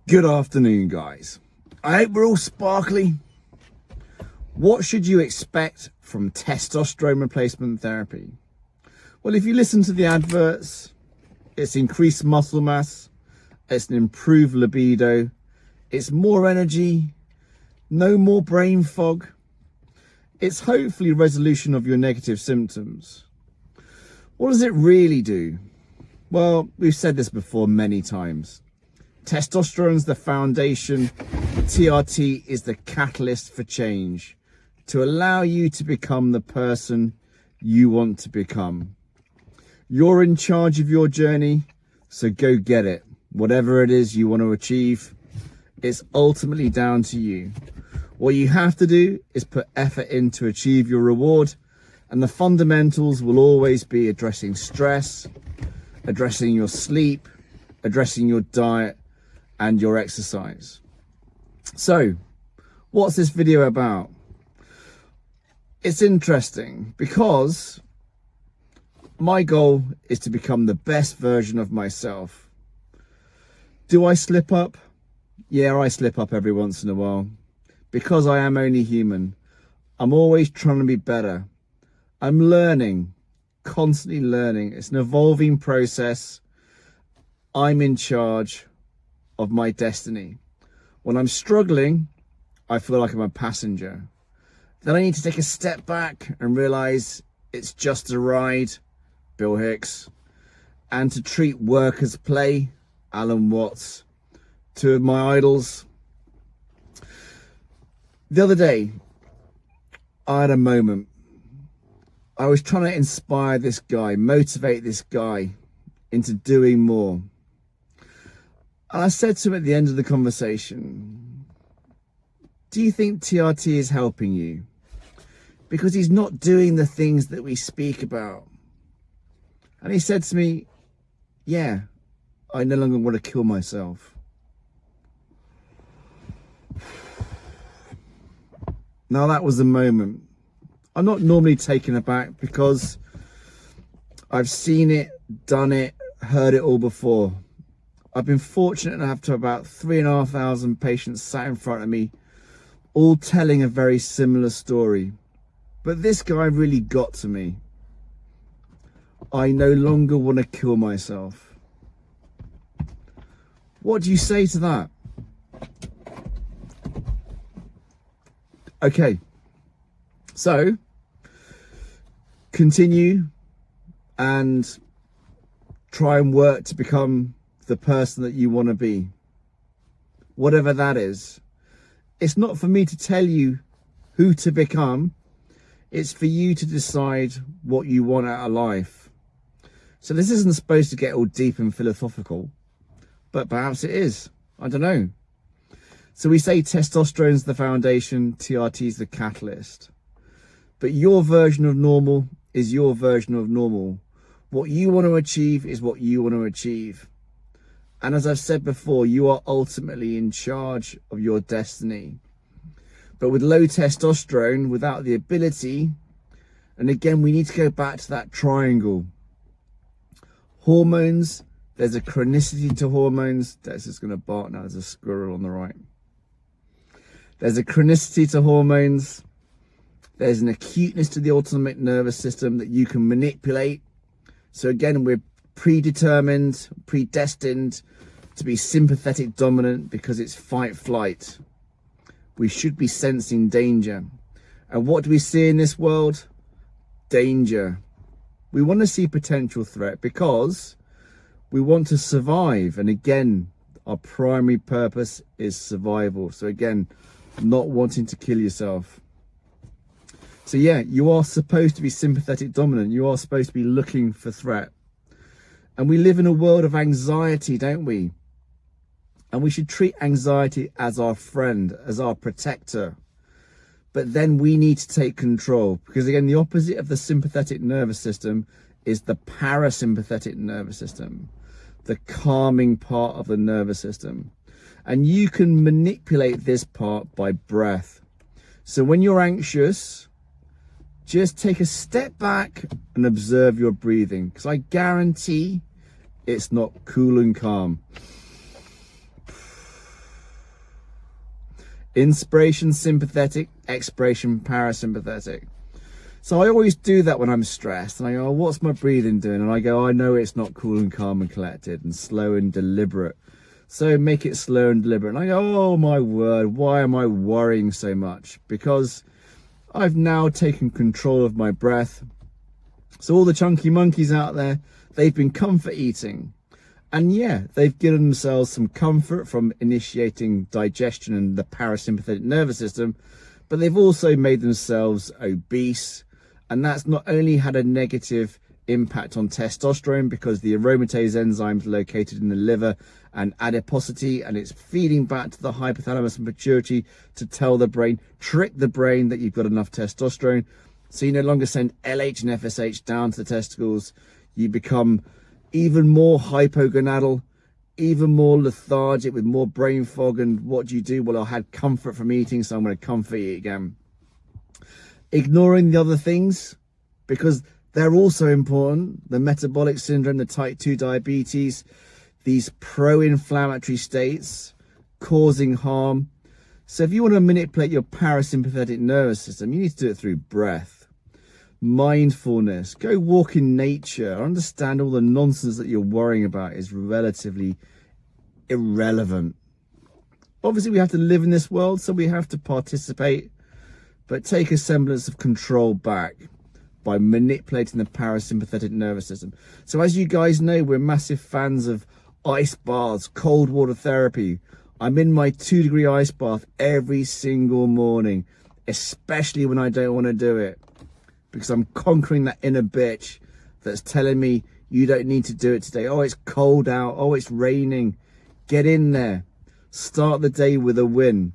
Good afternoon, guys. I hope we're all sparkly. What should you expect from testosterone replacement therapy? Well, if you listen to the adverts, it's increased muscle mass, it's an improved libido, it's more energy, no more brain fog. It's hopefully resolution of your negative symptoms. What does it really do? Well, we've said this before many times. Testosterone's the foundation, TRT is the catalyst for change to allow you to become the person you want to become. You're in charge of your journey, so go get it. Whatever it is you want to achieve, it's ultimately down to you. What you have to do is put effort in to achieve your reward, and the fundamentals will always be addressing stress, addressing your sleep, addressing your diet, and your exercise. So, what's this video about? It's interesting because my goal is to become the best version of myself. Do I slip up? Yeah, I slip up every once in a while. Because I am only human, I'm always trying to be better. I'm learning, constantly learning. It's an evolving process. I'm in charge of my destiny. When I'm struggling, I feel like I'm a passenger. Then I need to take a step back and realize it's just a ride, Bill Hicks, and to treat work as play, Alan Watts, two of my idols. The other day, I had a moment. I was trying to inspire this guy, motivate this guy into doing more. And I said to him at the end of the conversation, do you think TRT is helping you? Because he's not doing the things that we speak about. And he said to me, yeah, I no longer want to kill myself. Now that was the moment. I'm not normally taken aback because I've seen it, done it, heard it all before. I've been fortunate enough to have about 3,500 patients sat in front of me, all telling a very similar story. But this guy really got to me. I no longer want to kill myself. What do you say to that? Okay, so continue and try and work to become the person that you want to be, whatever that is. It's not for me to tell you who to become. It's for you to decide what you want out of life. So this isn't supposed to get all deep and philosophical, but perhaps it is. I don't know. So we say testosterone's the foundation, TRT's the catalyst. But your version of normal is your version of normal. What you want to achieve is what you want to achieve. And as I've said before, you are ultimately in charge of your destiny. But with low testosterone, without the ability, and again, we need to go back to that triangle. Hormones, there's a chronicity to hormones. That's just going to bark now, there's a squirrel on the right. There's a chronicity to hormones. There's an acuteness to the autonomic nervous system that you can manipulate. So again, we're predetermined, predestined to be sympathetic dominant because it's fight flight. We should be sensing danger. And what do we see in this world? Danger. We want to see potential threat because we want to survive. And again, our primary purpose is survival. So again, not wanting to kill yourself. So yeah, you are supposed to be sympathetic dominant. You are supposed to be looking for threat. And we live in a world of anxiety, don't we? And we should treat anxiety as our friend, as our protector. But then we need to take control. Because again, the opposite of the sympathetic nervous system is the parasympathetic nervous system, the calming part of the nervous system. And you can manipulate this part by breath. So when you're anxious, just take a step back and observe your breathing. Because I guarantee it's not cool and calm. Inspiration sympathetic, expiration parasympathetic. So I always do that when I'm stressed, and I go, oh, what's my breathing doing? And I go, I know it's not cool and calm and collected and slow and deliberate. So make it slow and deliberate. And I go, oh my word, why am I worrying so much? Because I've now taken control of my breath. So all the chunky monkeys out there, they've been comfort eating. And yeah, they've given themselves some comfort from initiating digestion and the parasympathetic nervous system, but they've also made themselves obese. And that's not only had a negative impact on testosterone, because the aromatase enzyme is located in the liver and adiposity, and it's feeding back to the hypothalamus and pituitary to tell the brain, trick the brain that you've got enough testosterone. So you no longer send LH and FSH down to the testicles. You become even more hypogonadal, even more lethargic with more brain fog. And what do you do? Well, I had comfort from eating, so I'm going to comfort eat again. Ignoring the other things, because they're also important. The metabolic syndrome, the type 2 diabetes, these pro-inflammatory states causing harm. So if you want to manipulate your parasympathetic nervous system, you need to do it through breath, mindfulness, go walk in nature, understand all the nonsense that you're worrying about is relatively irrelevant. Obviously, we have to live in this world, so we have to participate, but take a semblance of control back by manipulating the parasympathetic nervous system. So as you guys know, we're massive fans of ice baths, cold water therapy. I'm in my 2-degree ice bath every single morning, especially when I don't want to do it, because I'm conquering that inner bitch that's telling me you don't need to do it today. Oh, it's cold out. Oh, it's raining. Get in there. Start the day with a win.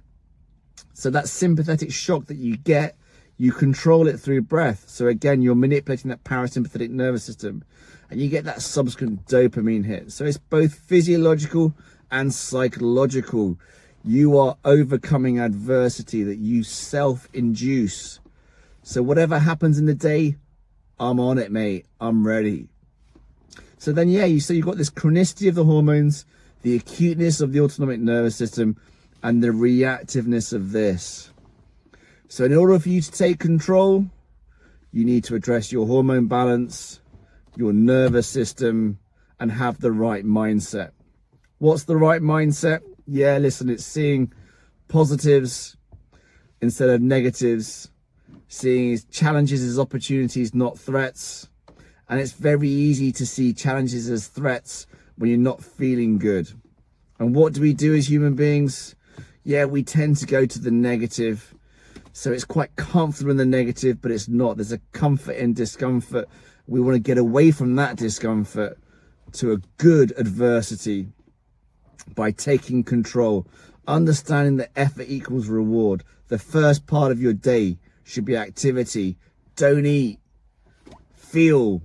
So that sympathetic shock that you get, you control it through breath. So again, you're manipulating that parasympathetic nervous system, and you get that subsequent dopamine hit. So it's both physiological and psychological. You are overcoming adversity that you self-induce. So whatever happens in the day, I'm on it, mate. I'm ready. So then, yeah, you've got this chronicity of the hormones, the acuteness of the autonomic nervous system, and the reactiveness of this. So in order for you to take control, you need to address your hormone balance, your nervous system, and have the right mindset. What's the right mindset? Yeah, listen, it's seeing positives instead of negatives, seeing challenges as opportunities, not threats. And it's very easy to see challenges as threats when you're not feeling good. And what do we do as human beings? Yeah, we tend to go to the negative. So it's quite comfortable in the negative, but it's not. There's a comfort in discomfort. We want to get away from that discomfort to a good adversity by taking control, understanding that effort equals reward. The first part of your day should be activity. Don't eat. Feel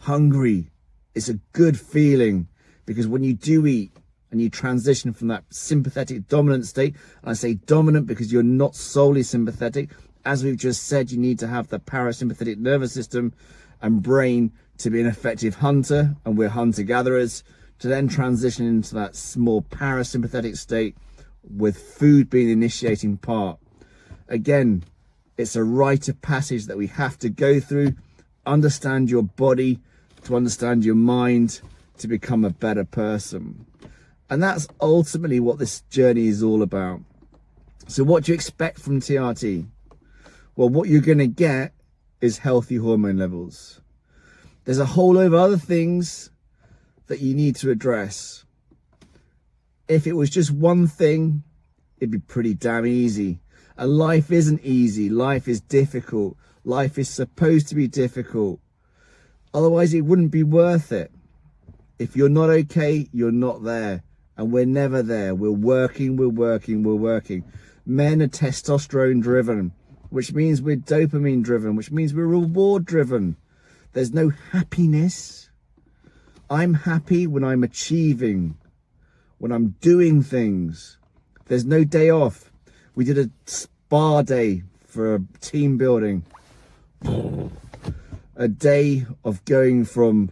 hungry. It's a good feeling, because when you do eat and you transition from that sympathetic dominant state, and I say dominant because you're not solely sympathetic. As we've just said, you need to have the parasympathetic nervous system and brain to be an effective hunter, and we're hunter-gatherers, to then transition into that more parasympathetic state with food being the initiating part. Again, it's a rite of passage that we have to go through. Understand your body, to understand your mind, to become a better person. And that's ultimately what this journey is all about. So what do you expect from TRT? Well, what you're going to get is healthy hormone levels. There's a whole load of other things that you need to address. If it was just one thing, it'd be pretty damn easy. And life isn't easy. Life is difficult. Life is supposed to be difficult. Otherwise, it wouldn't be worth it. If you're not okay, you're not there. And we're never there. We're working. Men are testosterone driven, which means we're dopamine driven, which means we're reward driven. There's no happiness. I'm happy when I'm achieving, when I'm doing things. There's no day off. We did a spa day for team building. A day of going from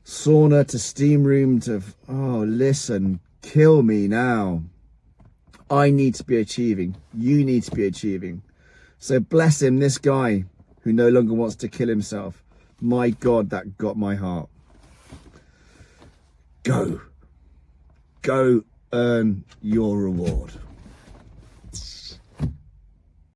sauna to steam room to, oh, listen, kill me now. I need to be achieving. You need to be achieving. So bless him, this guy who no longer wants to kill himself. My God, that got my heart. Go earn your reward.